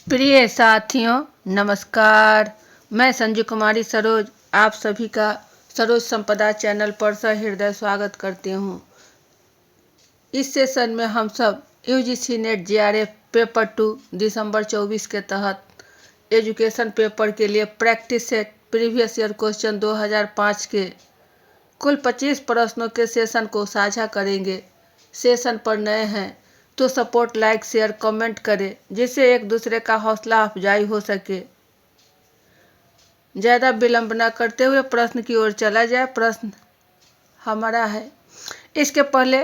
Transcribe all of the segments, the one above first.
प्रिय साथियों नमस्कार। मैं संजू कुमारी सरोज आप सभी का सरोज संपदा चैनल पर सहृदय स्वागत करती हूँ। इस सेशन में हम सब यूजीसी नेट जेआरएफ पेपर 2 दिसंबर 24 के तहत एजुकेशन पेपर के लिए practice set previous year question 2005 के कुल 25 प्रश्नों के सेशन को साझा करेंगे। सेशन पर नए हैं तो सपोर्ट, लाइक, शेयर, कमेंट करें जिससे एक दूसरे का हौसला अफजाई हो सके। ज़्यादा विलंब न करते हुए प्रश्न की ओर चला जाए। प्रश्न हमारा है, इसके पहले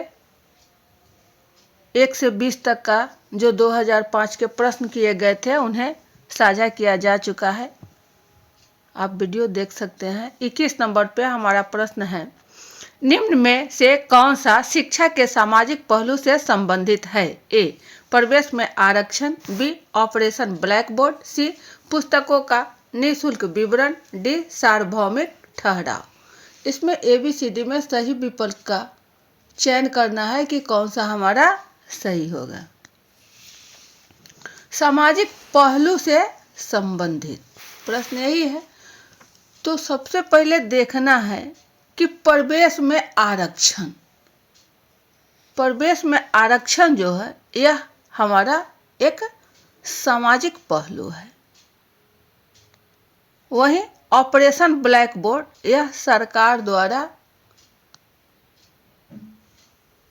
1 से 20 तक का जो 2005 के प्रश्न किए गए थे उन्हें साझा किया जा चुका है, आप वीडियो देख सकते हैं। 21 नंबर पे हमारा प्रश्न है, निम्न में से कौन सा शिक्षा के सामाजिक पहलू से संबंधित है? ए. प्रवेश में आरक्षण, बी. ऑपरेशन ब्लैक बोर्ड, सी. पुस्तकों का निःशुल्क वितरण, डी. सार्वभौमिक ठहराव। इसमें ABCD में सही विकल्प का चयन करना है कि कौन सा हमारा सही होगा। सामाजिक पहलू से संबंधित प्रश्न यही है, तो सबसे पहले देखना है कि प्रवेश में आरक्षण, प्रवेश में आरक्षण जो है यह हमारा एक सामाजिक पहलू है। वहीं ऑपरेशन ब्लैक बोर्ड यह सरकार द्वारा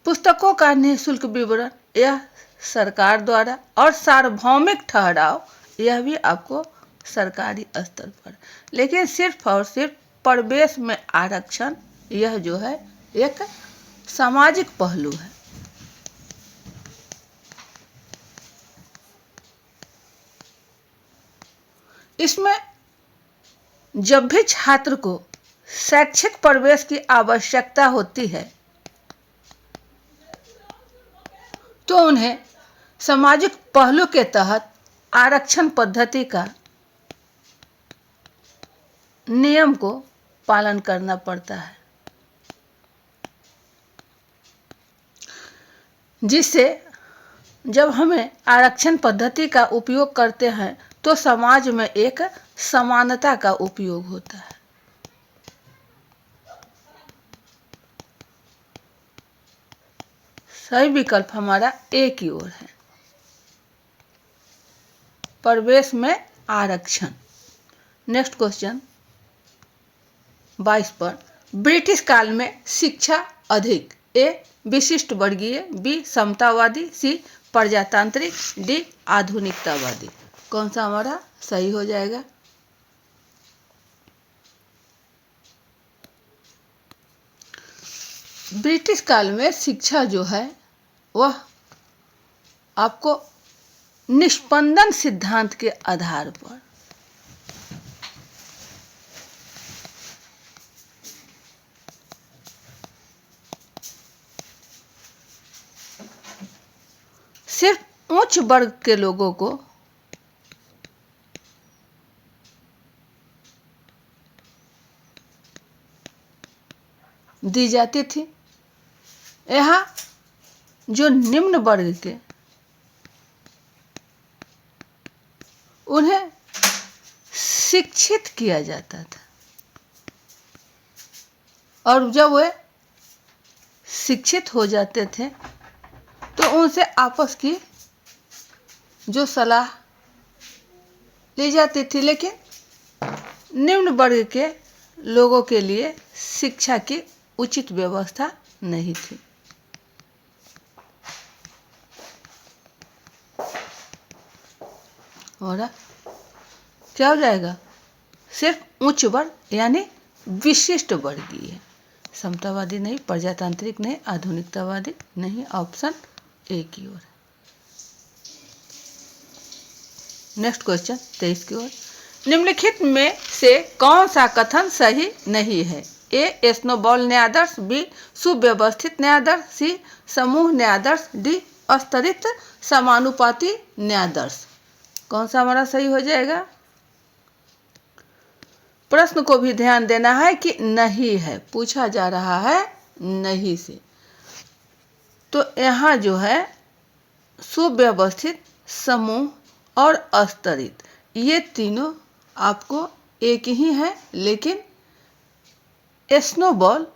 पुस्तकों का निःशुल्क वितरण यह सरकार द्वारा, और सार्वभौमिक ठहराव यह भी आपको सरकारी स्तर पर। लेकिन सिर्फ और सिर्फ प्रवेश में आरक्षण यह जो है एक सामाजिक पहलू है। इसमें जब भी छात्र को शैक्षिक प्रवेश की आवश्यकता होती है तो उन्हें सामाजिक पहलू के तहत आरक्षण पद्धति का नियम को पालन करना पड़ता है, जिससे जब हमें आरक्षण पद्धति का उपयोग करते हैं तो समाज में एक समानता का उपयोग होता है। सही विकल्प हमारा ए की ओर है, प्रवेश में आरक्षण। नेक्स्ट क्वेश्चन 22 पर, ब्रिटिश काल में शिक्षा अधिक, ए. विशिष्ट वर्गीय, बी. समतावादी, सी. प्रजातांत्रिक, डी. आधुनिकतावादी। कौन सा हमारा सही हो जाएगा? ब्रिटिश काल में शिक्षा जो है वह आपको निष्पंदन सिद्धांत के आधार पर सिर्फ उच्च वर्ग के लोगों को दी जाती थी। यहाँ जो निम्न वर्ग के उन्हें शिक्षित किया जाता था, और जब वे शिक्षित हो जाते थे तो उनसे आपस की जो सलाह ली जाती थी। लेकिन निम्न वर्ग के लोगों के लिए शिक्षा की उचित व्यवस्था नहीं थी। और क्या हो जाएगा? सिर्फ उच्च वर्ग यानी विशिष्ट वर्गीय, समतावादी नहीं, प्रजातांत्रिक नहीं, आधुनिकतावादी नहीं। ऑप्शन ए की ओर। नेक्स्ट क्वेश्चन 23 की ओर, निम्नलिखित में से कौन सा कथन सही नहीं है? ए. स्नोबॉल न्यायादर्श, बी. सुव्यवस्थित न्यायादर्श, सी. समूह न्यायादर्श, डी. स्तरित समानुपाती न्यायादर्श। कौन सा हमारा सही हो जाएगा? प्रश्न को भी ध्यान देना है कि नहीं है, पूछा जा रहा है नहीं से। तो यहाँ जो है सुव्यवस्थित, समूह और अस्तरित, ये तीनों आपको एक ही है, लेकिन स्नोबॉल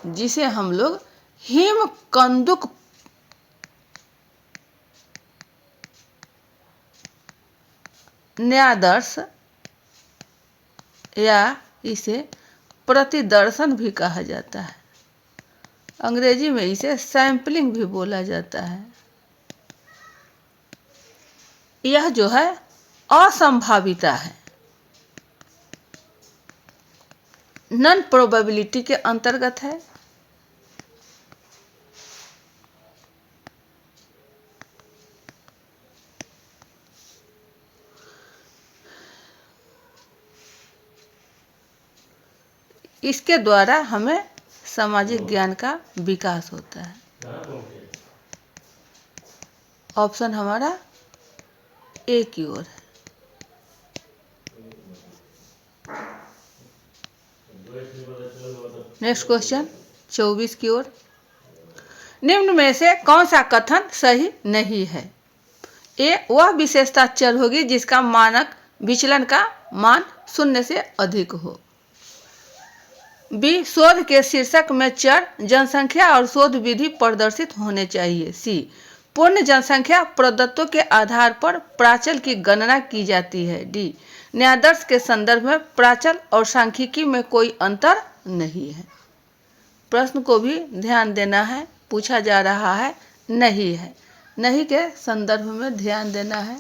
जिसे हम लोग हिम कंदुक न्यादर्श या इसे प्रतिदर्शन भी कहा जाता है, अंग्रेजी में इसे सैंपलिंग भी बोला जाता है। यह जो है असंभाविता है, नॉन प्रोबेबिलिटी के अंतर्गत है। इसके द्वारा हमें सामाजिक ज्ञान का विकास होता है। ऑप्शन हमारा ए की ओर है। नेक्स्ट क्वेश्चन 24 की ओर। निम्न में से कौन सा कथन सही नहीं है? ए, वह विशेषता चर होगी जिसका मानक विचलन का मान 0 से अधिक हो। बी, शोध के शीर्षक में चर, जनसंख्या और शोध विधि प्रदर्शित होने चाहिए। सी, पूर्ण जनसंख्या प्रदत्तों के आधार पर प्राचल की गणना की जाती है। डी, न्यायादर्श के संदर्भ में प्राचल और सांख्यिकी में कोई अंतर नहीं है। प्रश्न को भी ध्यान देना है, पूछा जा रहा है नहीं है, नहीं के संदर्भ में ध्यान देना है।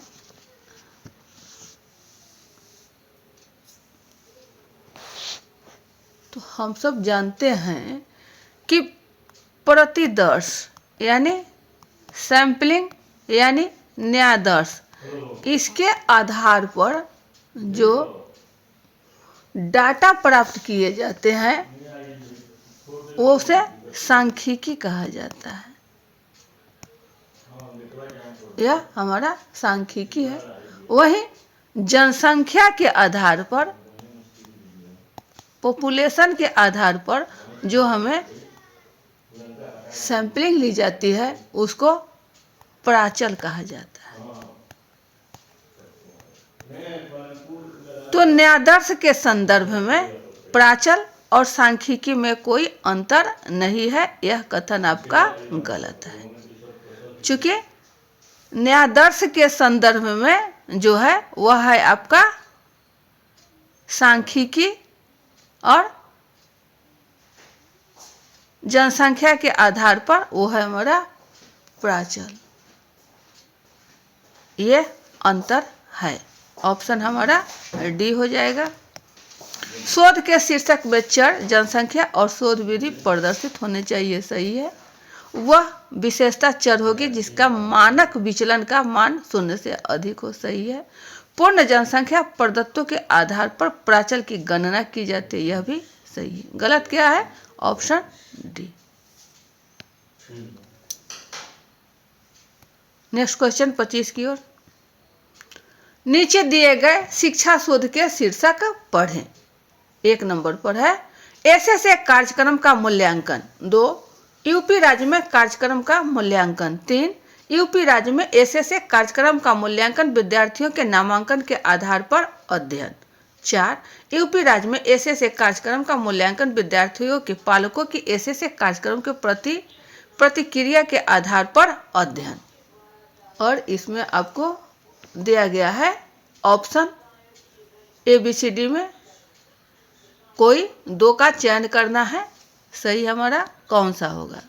तो हम सब जानते हैं कि प्रतिदर्श यानी सैंपलिंग यानी न्यायादर्श, इसके आधार पर जो डाटा प्राप्त किए जाते हैं वो उसे सांख्यिकी कहा जाता है। यह हमारा सांख्यिकी है। वहीं जनसंख्या के आधार पर, पॉपुलेशन के आधार पर जो हमें सैंपलिंग ली जाती है उसको प्राचल कहा जाता है। तो न्यायादर्श के संदर्भ में प्राचल और सांख्यिकी में कोई अंतर नहीं है, यह कथन आपका गलत है। चूंकि न्यायादर्श के संदर्भ में जो है वह है आपका सांख्यिकी और जनसंख्या के आधार पर वो है हमारा प्राचल। ये अंतर है। ऑप्शन हमारा डी हो जाएगा। शोध के शीर्षक में चर, जनसंख्या और शोध विधि प्रदर्शित होने चाहिए, सही है। वह विशेषता चर होगी जिसका मानक विचलन का मान 0 से अधिक हो, सही है। पूर्ण जनसंख्या प्रदत्तों के आधार पर प्राचल की गणना की जाती है, यह भी सही है। गलत क्या है? Option D. नेक्स्ट क्वेश्चन 25 की ओर। नीचे दिए गए शिक्षा शोध के शीर्षक पढ़ें। 1 नंबर पर है एसएसए कार्यक्रम का मूल्यांकन। 2, यूपी राज्य में कार्यक्रम का मूल्यांकन। 3, यूपी राज्य में एसएसए कार्यक्रम का मूल्यांकन विद्यार्थियों के नामांकन के आधार पर अध्ययन। 4, यूपी राज्य में एसएसए कार्यक्रम का मूल्यांकन विद्यार्थियों के पालकों की एसएसए कार्यक्रम के प्रति प्रतिक्रिया के आधार पर अध्ययन। और इसमें आपको दिया गया है ऑप्शन ABCD में कोई 2 का चयन करना है, सही हमारा कौन सा होगा?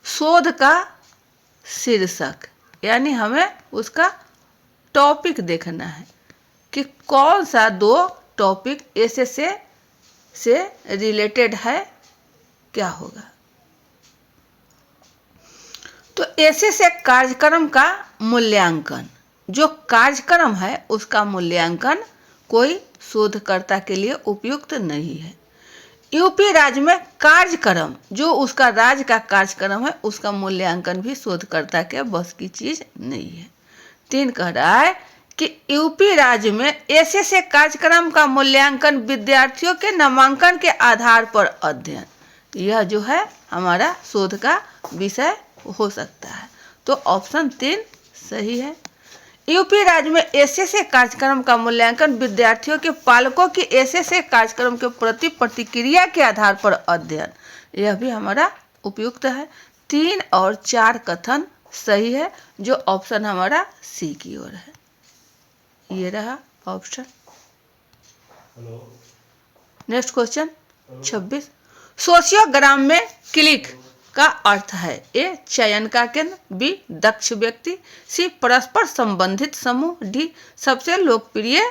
शोध का शीर्षक यानी हमें उसका टॉपिक देखना है कि कौन सा 2 टॉपिक एसएसए से रिलेटेड है, क्या होगा? तो एसएसए कार्यक्रम का मूल्यांकन, जो कार्यक्रम है उसका मूल्यांकन कोई शोधकर्ता के लिए उपयुक्त नहीं है। यूपी राज्य में कार्यक्रम, जो उसका राज्य का कार्यक्रम है, उसका मूल्यांकन भी शोधकर्ता के बस की चीज नहीं है। 3 कह रहा है कि यूपी राज्य में एसएसए कार्यक्रम का मूल्यांकन विद्यार्थियों के नामांकन के आधार पर अध्ययन, यह जो है हमारा शोध का विषय हो सकता है। तो ऑप्शन 3 सही है। यूपी राज्य में एसएसए कार्यक्रम का मूल्यांकन विद्यार्थियों के पालकों की एसएसए कार्यक्रम के प्रति प्रतिक्रिया के आधार पर अध्ययन, यह भी हमारा उपयुक्त है। 3 और 4 कथन सही है, जो ऑप्शन हमारा सी की ओर है। ये रहा ऑप्शन। Next question 26। सोशियोग्राम में क्लिक का अर्थ है ए चयन का केंद्र, बी दक्ष व्यक्ति, सी परस्पर संबंधित समूह, डी सबसे लोकप्रिय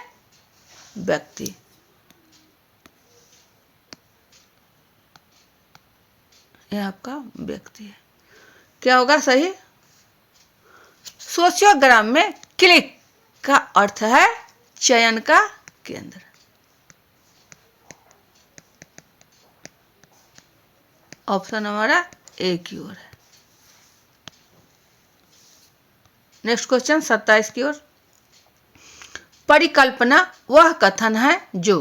व्यक्ति। यह आपका व्यक्ति है। क्या होगा सही? सोशियोग्राम में क्लिक का अर्थ है चयन का केंद्र। ऑप्शन हमारा ए की ओर है। नेक्स्ट क्वेश्चन 27 की ओर। परिकल्पना वह कथन है जो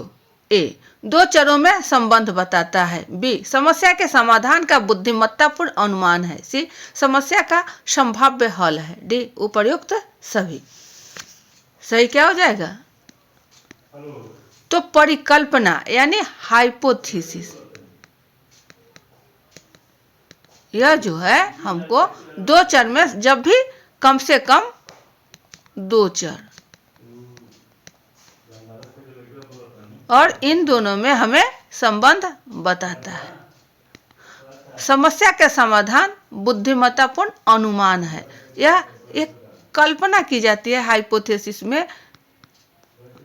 ए दो चरों में संबंध बताता है, बी समस्या के समाधान का बुद्धिमत्तापूर्ण अनुमान है, सी समस्या का संभाव्य हल है, डी उपर्युक्त सभी। सही क्या हो जाएगा? तो परिकल्पना यानी हाइपोथेसिस, यह जो है हमको दो चर में जब भी कम से कम 2 चर और इन दोनों में हमें संबंध बताता है। समस्या के समाधान बुद्धिमत्तापूर्ण अनुमान है। यह एक कल्पना की जाती है हाइपोथेसिस में,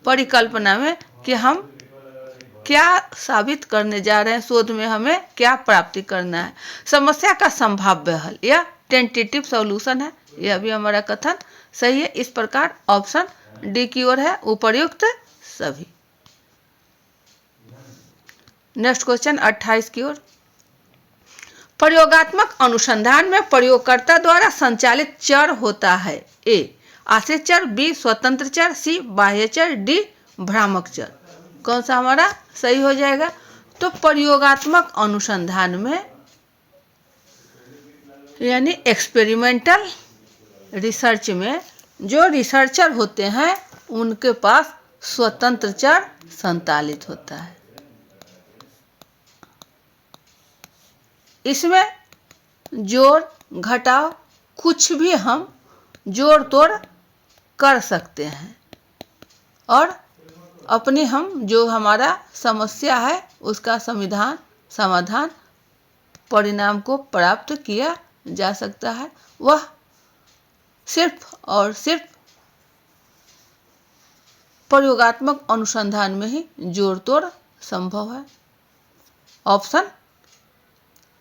परिकल्पना में, कि हम क्या साबित करने जा रहे हैं, शोध में हमें क्या प्राप्ति करना है। समस्या का संभाव्य हल, यह टेंटेटिव सॉल्यूशन है। यह भी हमारा कथन सही है। इस प्रकार ऑप्शन डी की ओर है, उपर्युक्त सभी। नेक्स्ट क्वेश्चन 28 की ओर। प्रयोगात्मक अनुसंधान में प्रयोगकर्ता द्वारा संचालित चर होता है, ए आश्रित चर, बी स्वतंत्र चर, सी बाह्य चर, डी भ्रामक चर। कौन सा हमारा सही हो जाएगा? तो प्रयोगात्मक अनुसंधान में यानी एक्सपेरिमेंटल रिसर्च में जो रिसर्चर होते हैं उनके पास स्वतंत्र चर संचालित होता है। इसमें जोड़ घटाव कुछ भी हम जोड़ तोड़ कर सकते हैं और अपनी हम जो हमारा समस्या है उसका समाधान परिणाम को प्राप्त किया जा सकता है। वह सिर्फ और सिर्फ प्रयोगात्मक अनुसंधान में ही जोड़ तोड़ संभव है। ऑप्शन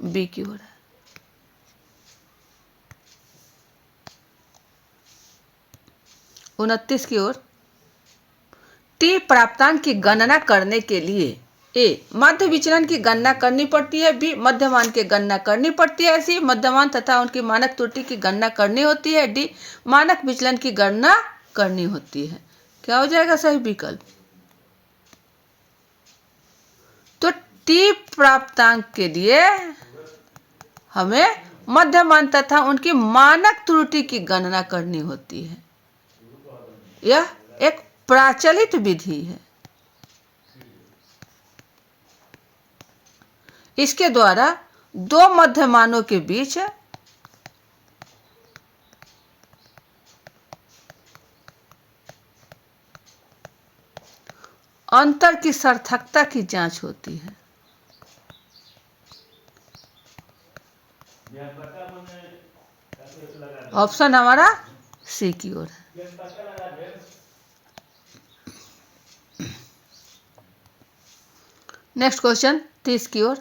बी की ओर है। उनतीस की ओर। टी प्राप्तांक की गणना करने के लिए ए माध्य विचलन की गणना करनी पड़ती है, बी मध्यमान की गणना करनी पड़ती है, सी मध्यमान तथा उनकी मानक त्रुटि की गणना करनी होती है, डी मानक विचलन की गणना करनी होती है। क्या हो जाएगा सही विकल्प? तो टी प्राप्तांक के लिए हमें मध्यमान तथा उनकी मानक त्रुटि की गणना करनी होती है। यह एक प्रचलित विधि है। इसके द्वारा दो मध्यमानों के बीच अंतर की सार्थकता की जांच होती है। ऑप्शन हमारा सी की ओर है। नेक्स्ट क्वेश्चन 30 की ओर।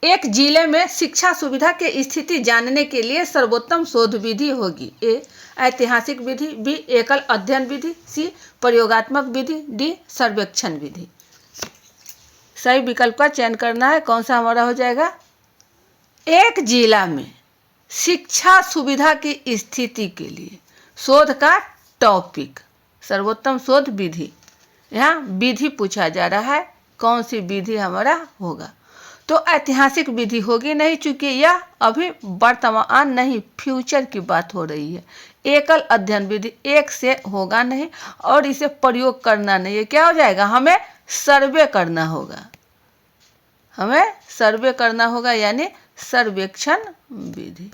एक जिले में शिक्षा सुविधा की स्थिति जानने के लिए सर्वोत्तम शोध विधि होगी, ए ऐतिहासिक विधि, बी एकल अध्ययन विधि, सी प्रयोगात्मक विधि, डी सर्वेक्षण विधि। सही विकल्प का चयन करना है। कौन सा हमारा हो जाएगा? एक जिला में शिक्षा सुविधा की स्थिति के लिए शोध का टॉपिक सर्वोत्तम शोध विधि। यहाँ विधि पूछा जा रहा है, कौन सी विधि हमारा होगा? तो ऐतिहासिक विधि होगी नहीं, चूंकि यह अभी वर्तमान नहीं फ्यूचर की बात हो रही है। एकल अध्ययन विधि, एक से होगा नहीं और इसे प्रयोग करना नहीं है। क्या हो जाएगा, हमें सर्वे करना होगा, हमें सर्वे करना होगा, यानी सर्वेक्षण विधि।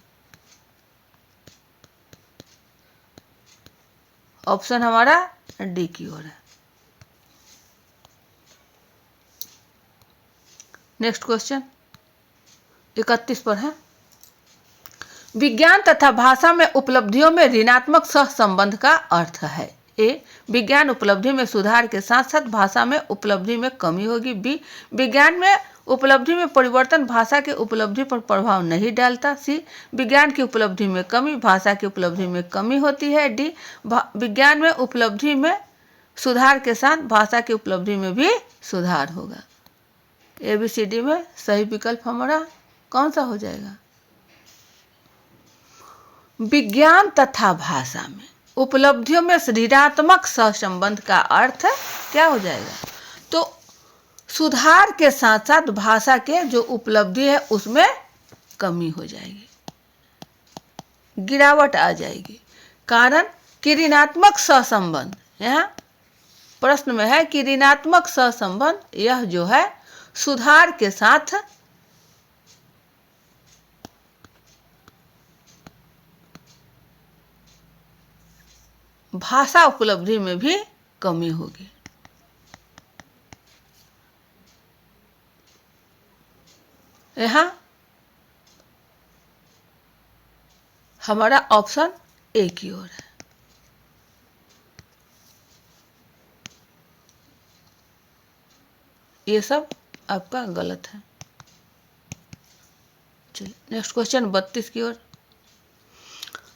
ऑप्शन हमारा डी की ओर है। नेक्स्ट क्वेश्चन 31 पर है, विज्ञान तथा भाषा में उपलब्धियों में ऋणात्मक सहसंबंध का अर्थ है। ए, विज्ञान उपलब्धि में सुधार के साथ साथ भाषा में उपलब्धि में कमी होगी। बी, विज्ञान में उपलब्धि में परिवर्तन भाषा की उपलब्धि पर प्रभाव नहीं डालता। सी, विज्ञान की उपलब्धि में कमी भाषा की उपलब्धि में कमी होती है। डी, विज्ञान में उपलब्धि में सुधार के साथ भाषा की उपलब्धि में भी सुधार होगा। ABCD में सही विकल्प हमारा कौन सा हो जाएगा? विज्ञान तथा भाषा में उपलब्धियों में ऋणात्मक सहसंबंध का अर्थ क्या हो जाएगा? तो सुधार के साथ साथ भाषा के जो उपलब्धि है उसमें कमी हो जाएगी, गिरावट आ जाएगी। कारण कि ऋणात्मक सहसंबंध, यहाँ प्रश्न में है कि ऋणात्मक सहसंबंध यह जो है सुधार के साथ भाषा उपलब्धि में भी कमी होगी। यहाँ हमारा ऑप्शन ए की ओर है। ये सब आपका गलत है। चलिए नेक्स्ट क्वेश्चन 32 की ओर,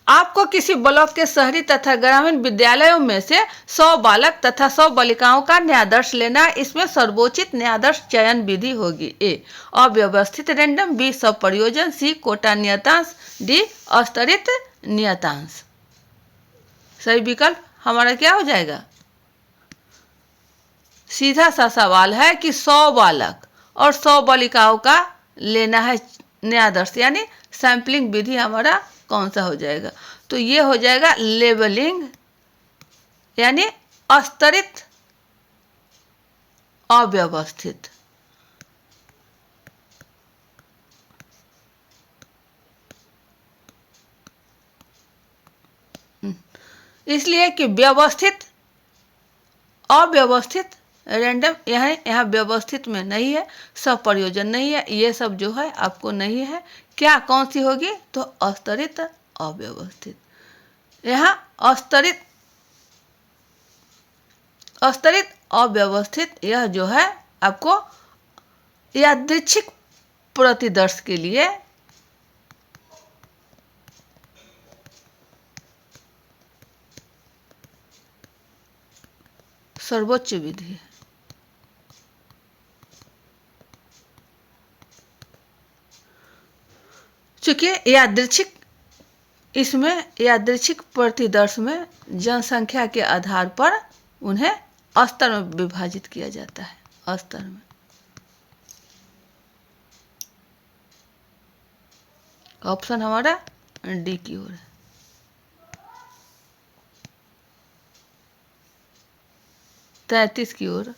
आपको किसी ब्लॉक के शहरी तथा ग्रामीण विद्यालयों में से 100 बालक तथा 100 बालिकाओं का न्यायादर्श लेना। इसमें सर्वोचित न्यायादर्श चयन विधि होगी। ए, अव्यवस्थित रैंडम। बी, स्वप्रयोजन। सी, कोटा नियतांश। डी, अस्तरित नियतांश। सही विकल्प हमारा क्या हो जाएगा? सीधा सा सवाल है कि 100 बालक और 100 बालिकाओं का लेना है न्यायादर्श, यानी सैंपलिंग विधि हमारा कौन सा हो जाएगा? तो ये हो जाएगा लेबलिंग, यानी अस्तरित अव्यवस्थित। इसलिए कि व्यवस्थित अव्यवस्थित रैंडम यहाँ व्यवस्थित में नहीं है, सब प्रयोजन नहीं है, ये सब जो है आपको नहीं है। क्या कौन सी होगी? तो अस्तरित अव्यवस्थित। यहाँ अस्तरित अव्यवस्थित यह जो है आपको यादृच्छिक प्रतिदर्श के लिए सर्वोच्च विधि है। चूंकि यादृच्छिक, इसमें यादृच्छिक प्रतिदर्श में जनसंख्या के आधार पर उन्हें स्तर में विभाजित किया जाता है, स्तर में। ऑप्शन हमारा डी की ओर है। तैंतीस की ओर,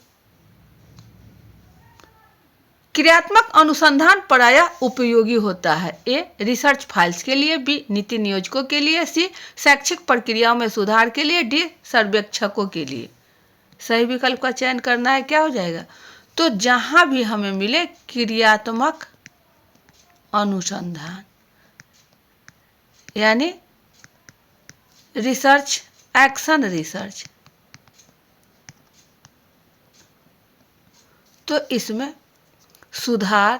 क्रियात्मक अनुसंधान प्रायः उपयोगी होता है। ए, रिसर्च फाइल्स के लिए। बी, नीति नियोजकों के लिए। सी, शैक्षिक प्रक्रियाओं में सुधार के लिए। डी, सर्वेक्षकों के लिए। सही विकल्प का चयन करना है। क्या हो जाएगा? तो जहां भी हमें मिले क्रियात्मक अनुसंधान, यानी रिसर्च, एक्शन रिसर्च, तो इसमें सुधार,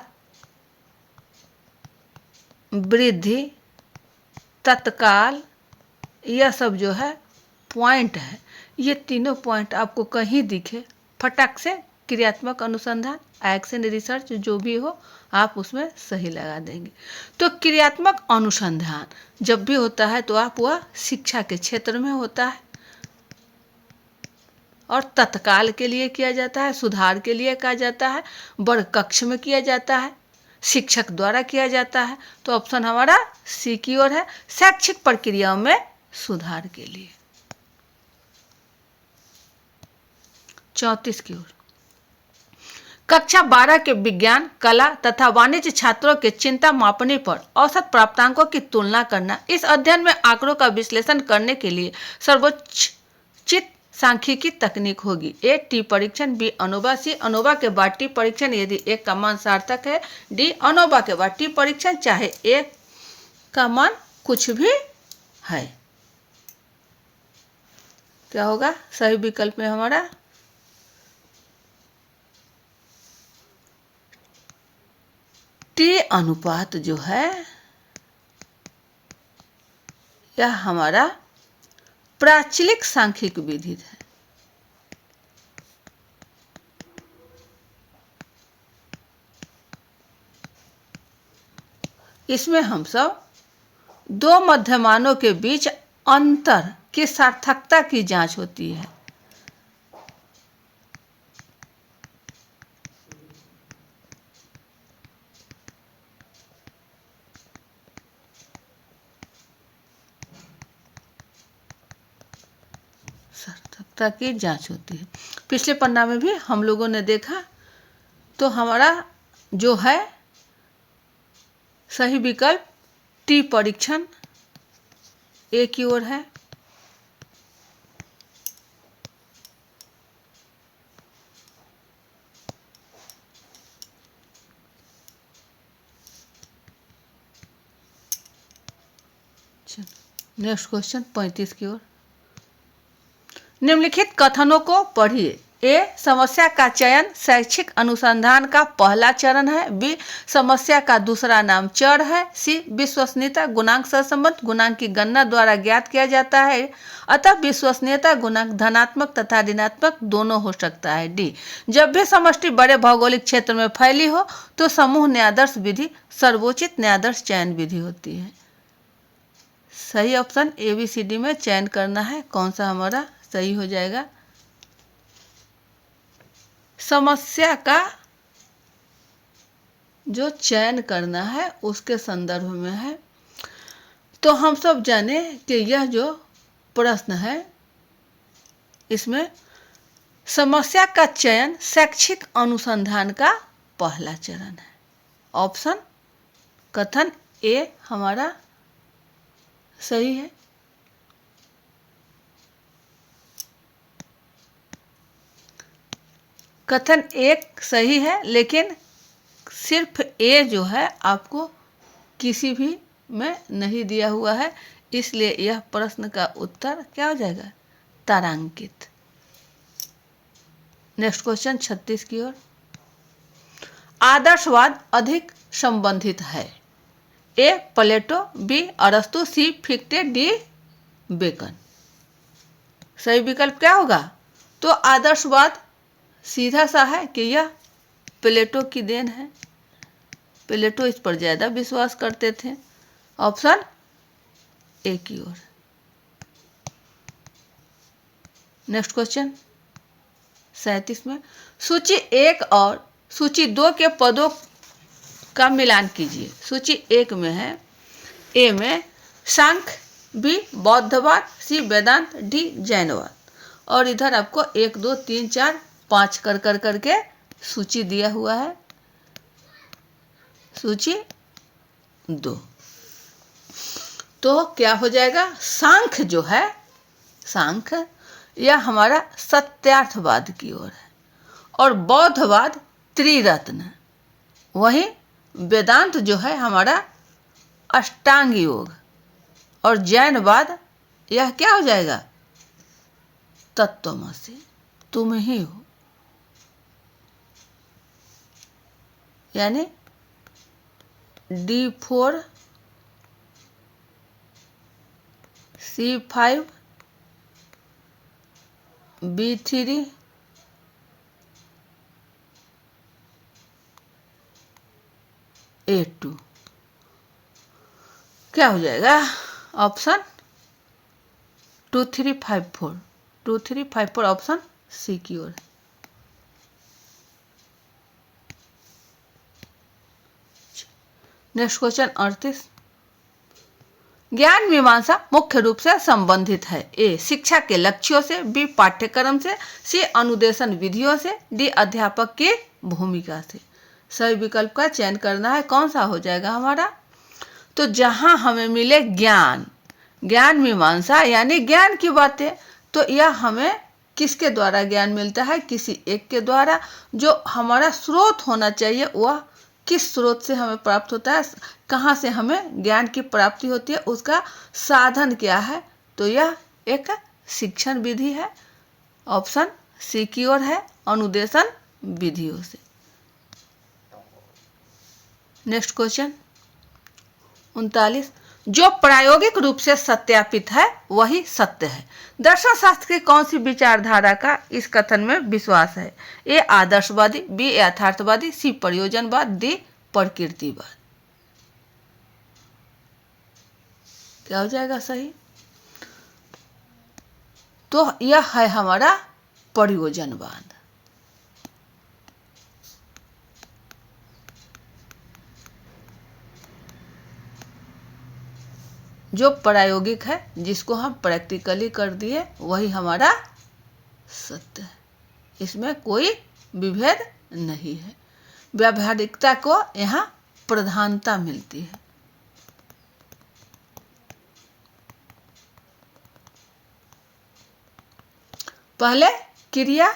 वृद्धि, तत्काल, यह सब जो है पॉइंट है। ये तीनों पॉइंट आपको कहीं दिखे, फटक से क्रियात्मक अनुसंधान, एक्शन रिसर्च जो भी हो आप उसमें सही लगा देंगे। तो क्रियात्मक अनुसंधान जब भी होता है तो आप वह शिक्षा के क्षेत्र में होता है और तत्काल के लिए किया जाता है, सुधार के लिए किया जाता है, वर्ग कक्ष में किया जाता है, शिक्षक द्वारा किया जाता है। तो ऑप्शन हमारा सी की ओर है, शैक्षिक प्रक्रियाओं में सुधार के लिए। 34 की ओर। कक्षा 12 के विज्ञान, कला तथा वाणिज्य छात्रों के चिंता मापने पर औसत प्राप्तांकों की तुलना करना। इस अध्ययन में आंकड़ों का विश्लेषण करने के लिए सर्वोचित सांख्यिकी तकनीक होगी। ए टी परीक्षण, बी अनोवा, सी अनोवा के बाद टी परीक्षण यदि ए का मान सार्थक है, डी अनोवा के बाद टी परीक्षण चाहे ए का मान कुछ भी है। क्या होगा सही विकल्प में हमारा? टी अनुपात जो है यह हमारा प्राचलिक सांख्यिक विधि है। इसमें हम सब दो मध्यमानों के बीच अंतर की सार्थकता की जांच होती है। सार्थकता की जांच होती है। पिछले पन्ना में भी हम लोगों ने देखा, तो हमारा जो है सही विकल्प टी परीक्षण ए की ओर है। नेक्स्ट क्वेश्चन 35 की ओर। निम्नलिखित कथनों को पढ़िए। ए समस्या का चयन शैक्षिक अनुसंधान का पहला चरण है, बी समस्या का दूसरा नाम चर है, सी विश्वसनीयता गुणांक सहसंबंध गुणांक की गणना द्वारा ज्ञात किया जाता है, अतः विश्वसनीयता गुणांक धनात्मक तथा ऋणात्मक दोनों हो सकता है, डी जब भी समष्टि बड़े भौगोलिक क्षेत्र में फैली हो तो समूह न्यायादर्श विधि सर्वोचित न्यायादर्श चयन विधि होती है। सही option A B C D में चयन करना है, कौन सा हमारा सही हो जाएगा? समस्या का जो चयन करना है उसके संदर्भ में है। तो हम सब जाने कि यह जो प्रश्न है इसमें समस्या का चयन शैक्षिक अनुसंधान का पहला चरण है। ऑप्शन कथन ए हमारा सही है। कथन एक सही है, लेकिन सिर्फ ए जो है आपको किसी भी में नहीं दिया हुआ है, इसलिए यह प्रश्न का उत्तर क्या हो जाएगा? तारांकित। नेक्स्ट क्वेश्चन 36 की ओर। आदर्शवाद अधिक संबंधित है। ए प्लेटो, बी अरस्तु, सी फिक्टे, डी बेकन। सही विकल्प क्या होगा? तो आदर्शवाद सीधा सा है कि यह प्लेटो की देन है। प्लेटो इस पर ज्यादा विश्वास करते थे। ऑप्शन ए की ओर। नेक्स्ट क्वेश्चन 37 में सूची 1 और सूची 2 के पदों का मिलान कीजिए। सूची 1 में है ए में सांख्य, बी बौद्धवाद, सी वेदांत, डी जैनवाद। और इधर आपको 1 2 3 4 5 कर करके सूची दिया हुआ है। सूची 2 तो क्या हो जाएगा? सांख्य जो है, सांख्य यह हमारा सत्यार्थवाद की ओर है और बौद्धवाद त्रिरत्न। वहीं वेदांत जो है हमारा अष्टांग योग और जैनवाद यह क्या हो जाएगा? तत्वमसि, तुम ही हो। यानी D4 C5 B3 A2 क्या हो जाएगा? ऑप्शन 2 3 5 4 2 3 5 4 ऑप्शन सी की ओर। Next question 38। ज्ञान मीमांसा मुख्य रूप से संबंधित है। ए शिक्षा के लक्ष्यों से, बी पाठ्यक्रम से, सी अनुदेशन विधियों से, डी अध्यापक की भूमिका से। सही विकल्प का चयन करना है। कौन सा हो जाएगा हमारा? तो जहां हमें मिले ज्ञान, ज्ञान मीमांसा यानी ज्ञान की बातें, तो यह हमें किसके द्वारा ज्ञान मिलता है? किसी एक के द्वारा। जो हमारा स्रोत होना चाहिए वह किस स्रोत से हमें प्राप्त होता है, कहाँ से हमें ज्ञान की प्राप्ति होती है, उसका साधन क्या है? तो यह एक शिक्षण विधि है। ऑप्शन सी की ओर है, अनुदेशन विधियों से। नेक्स्ट क्वेश्चन 39, जो प्रायोगिक रूप से सत्यापित है वही सत्य है। दर्शन शास्त्र की कौन सी विचारधारा का इस कथन में विश्वास है? ए आदर्शवादी, बी यथार्थवादी, सी प्रयोजनवाद, डी प्रकृतिवाद। क्या हो जाएगा सही? तो यह है हमारा प्रयोजनवाद। जो प्रायोगिक है, जिसको हम प्रैक्टिकली कर दिए, वही हमारा सत्य है। इसमें कोई विभेद नहीं है। व्यावहारिकता को यहाँ प्रधानता मिलती है। पहले क्रिया,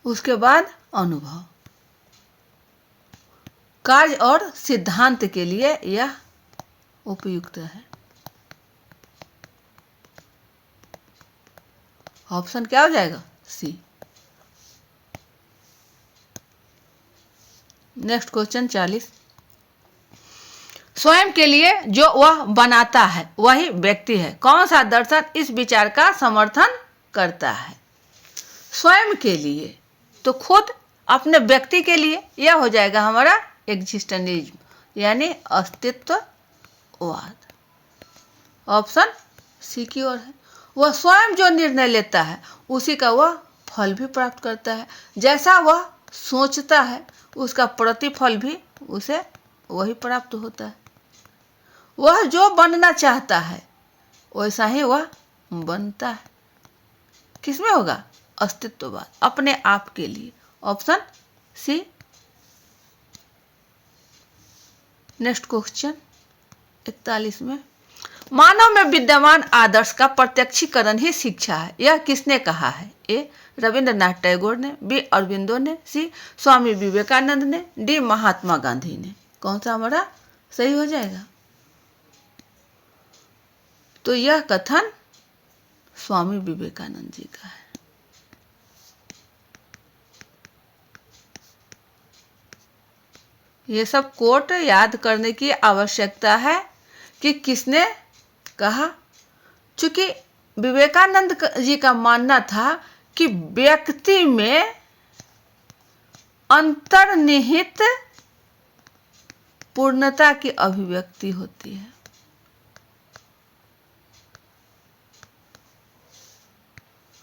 उसके बाद अनुभव। कार्य और सिद्धांत के लिए यह उपयुक्त है। ऑप्शन क्या हो जाएगा? सी। नेक्स्ट क्वेश्चन 40, स्वयं के लिए जो वह बनाता है वही व्यक्ति है। कौन सा दर्शन इस विचार का समर्थन करता है? स्वयं के लिए, तो खुद अपने व्यक्ति के लिए, यह हो जाएगा हमारा एग्जिस्टेंशियलिज्म यानी अस्तित्ववाद। ऑप्शन सी की ओर है। वह स्वयं जो निर्णय लेता है उसी का वह फल भी प्राप्त करता है। जैसा वह सोचता है उसका प्रतिफल भी उसे वही प्राप्त होता है। वह जो बनना चाहता है वैसा ही वह बनता है। किसमें होगा? अस्तित्ववाद, अपने आप के लिए। Option C. नेक्स्ट क्वेश्चन 41 में, मानव में विद्यमान आदर्श का प्रत्यक्षीकरण ही शिक्षा है। यह किसने कहा है? ए रविंद्रनाथ टैगोर ने, बी अरविंदो ने, सी स्वामी विवेकानंद ने, डी महात्मा गांधी ने। कौन सा हमारा सही हो जाएगा? तो यह कथन स्वामी विवेकानंद जी का है। ये सब कोट याद करने की आवश्यकता है कि किसने कहा। चूंकि विवेकानंद जी का मानना था कि व्यक्ति में अंतर्निहित पूर्णता की अभिव्यक्ति होती है।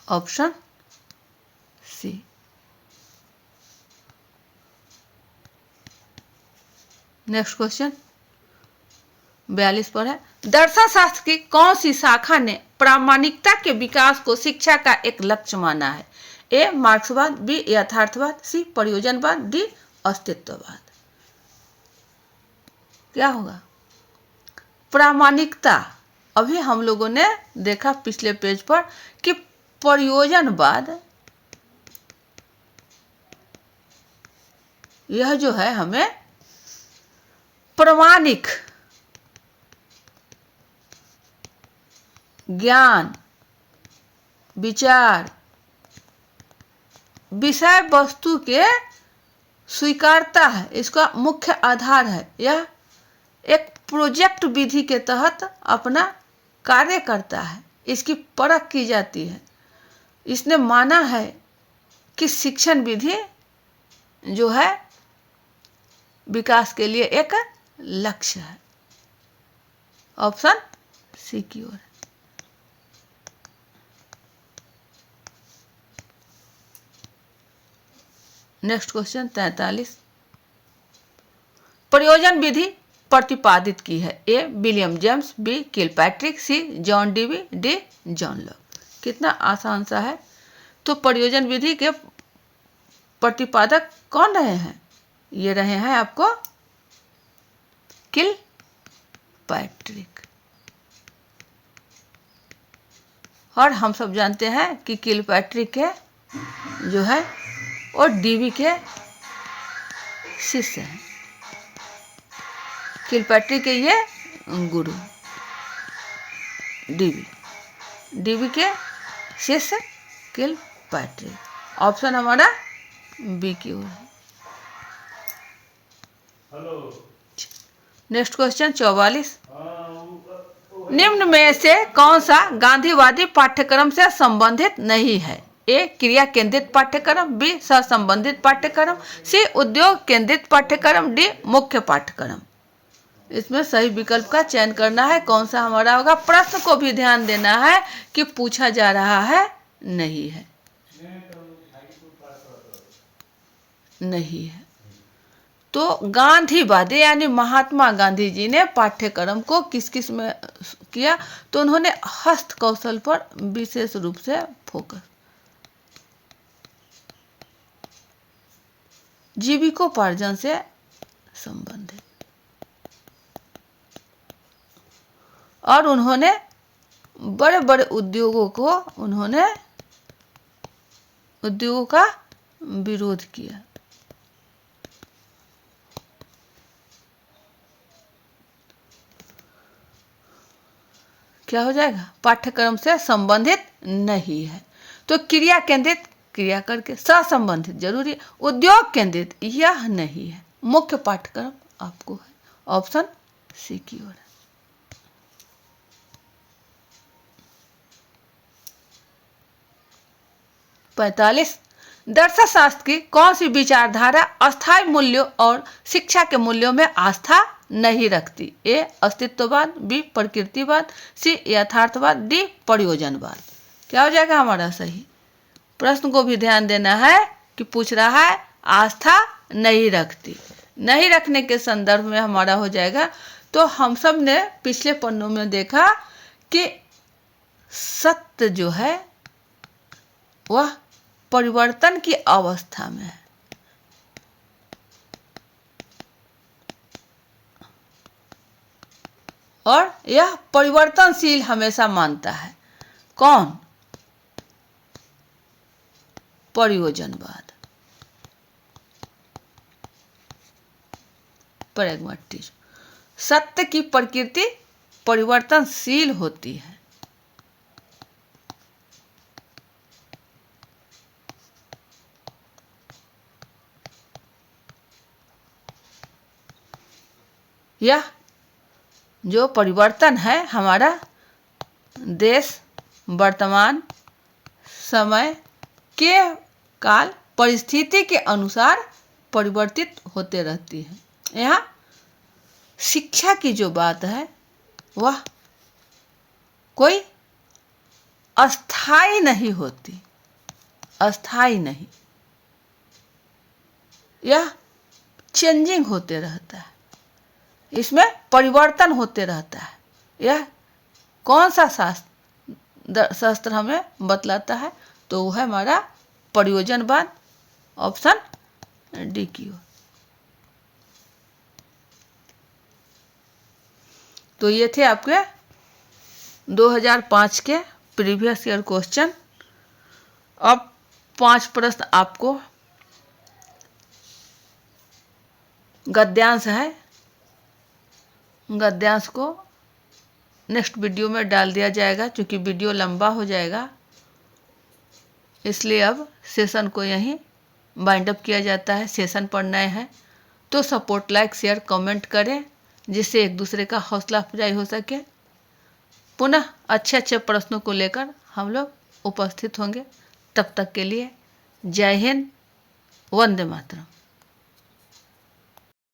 Option C. नेक्स्ट क्वेश्चन 42 पर है, दर्शन शास्त्र की कौन सी शाखा ने प्रामाणिकता के विकास को शिक्षा का एक लक्ष्य माना है? ए मार्क्सवाद, बी यथार्थवाद, सी प्रयोजनवाद, डी अस्तित्ववाद। क्या होगा? प्रामाणिकता। अभी हम लोगों ने देखा पिछले पेज पर कि प्रयोजनवाद यह जो है हमें प्रामाणिक ज्ञान, विचार, विषय वस्तु के स्वीकारता है, इसका मुख्य आधार है। यह एक प्रोजेक्ट विधि के तहत अपना कार्य करता है, इसकी परख की जाती है। इसने माना है कि शिक्षण विधि जो है विकास के लिए एक लक्ष्य है। ऑप्शन सी की ओर। नेक्स्ट क्वेश्चन 43, प्रयोजन विधि प्रतिपादित की है? A William James, B Kilpatrick, C John Dewey, D John Locke. कितना आसान सा है। तो प्रयोजन विधि के प्रतिपादक कौन रहे हैं? ये रहे हैं आपको किलपैट्रिक। और हम सब जानते हैं कि किलपैट्रिक के जो है और डीवी के शिष्य हैं। किलपैट्रिक के ये गुरु, डीवी के शिष्य किलपैट्रिक। ऑप्शन हमारा बी की ओर है। Next question 44। निम्न में से कौन सा गांधीवादी पाठ्यक्रम से संबंधित नहीं है? ए क्रिया केंद्रित पाठ्यक्रम, बी सहसंबंधित पाठ्यक्रम, सी उद्योग केंद्रित पाठ्यक्रम, डी मुख्य पाठ्यक्रम। इसमें सही विकल्प का चयन करना है। कौन सा हमारा होगा? प्रश्न को भी ध्यान देना है कि पूछा जा रहा है नहीं है, नहीं है। तो गांधीवादी यानी महात्मा गांधी जी ने पाठ्यक्रम को किस किस में किया? तो उन्होंने हस्त कौशल पर विशेष रूप से फोकस, जीविकोपार्जन से संबंधित, और उन्होंने बड़े बड़े उद्योगों का विरोध किया। क्या हो जाएगा? पाठ्यक्रम से संबंधित नहीं है। तो क्रिया केंद्रित, क्रिया करके, सहसंबंधित जरूरी, उद्योग केंद्रित यह नहीं है। मुख्य पाठ्यक्रम आपको है। ऑप्शन सी की ओर है। पैंतालीस। दर्शन शास्त्र की कौन सी विचारधारा अस्थायी मूल्यों और शिक्षा के मूल्यों में आस्था नहीं रखती? ए अस्तित्ववाद, बी प्रकृतिवाद, सी यथार्थवाद, डी प्रयोजनवाद। क्या हो जाएगा हमारा सही? प्रश्न को भी ध्यान देना है कि पूछ रहा है आस्था नहीं रखती। नहीं रखने के संदर्भ में हमारा हो जाएगा। तो हम सब ने पिछले पन्नों में देखा कि सत्य जो है वह परिवर्तन की अवस्था में है। और यह परिवर्तनशील हमेशा मानता है। कौन? प्रयोजनवाद, प्रैग्मैटिज्म। सत्य की प्रकृति परिवर्तनशील होती है। यह जो परिवर्तन है हमारा देश वर्तमान समय के काल परिस्थिति के अनुसार परिवर्तित होते रहती है। यहाँ शिक्षा की जो बात है वह कोई अस्थाई नहीं होती, अस्थाई नहीं, यह चेंजिंग होते रहता है, इसमें परिवर्तन होते रहता है। यह कौन सा शास्त्र हमें बतलाता है? तो वह है हमारा प्रयोजनवाद। ऑप्शन डी की ओर। तो ये थे आपके 2005 के प्रीवियस ईयर क्वेश्चन। अब 5 प्रश्न आपको गद्यांश है, गद्यांश को नेक्स्ट वीडियो में डाल दिया जाएगा। क्योंकि वीडियो लंबा हो जाएगा इसलिए अब सेशन को यहीं बाइंड अप किया जाता है। सेशन पर नए हैं तो सपोर्ट, लाइक, शेयर, कमेंट करें जिससे एक दूसरे का हौसला अफजाई हो सके। पुनः अच्छे अच्छे प्रश्नों को लेकर हम लोग उपस्थित होंगे। तब तक के लिए जय हिंद, वंदे मातरम।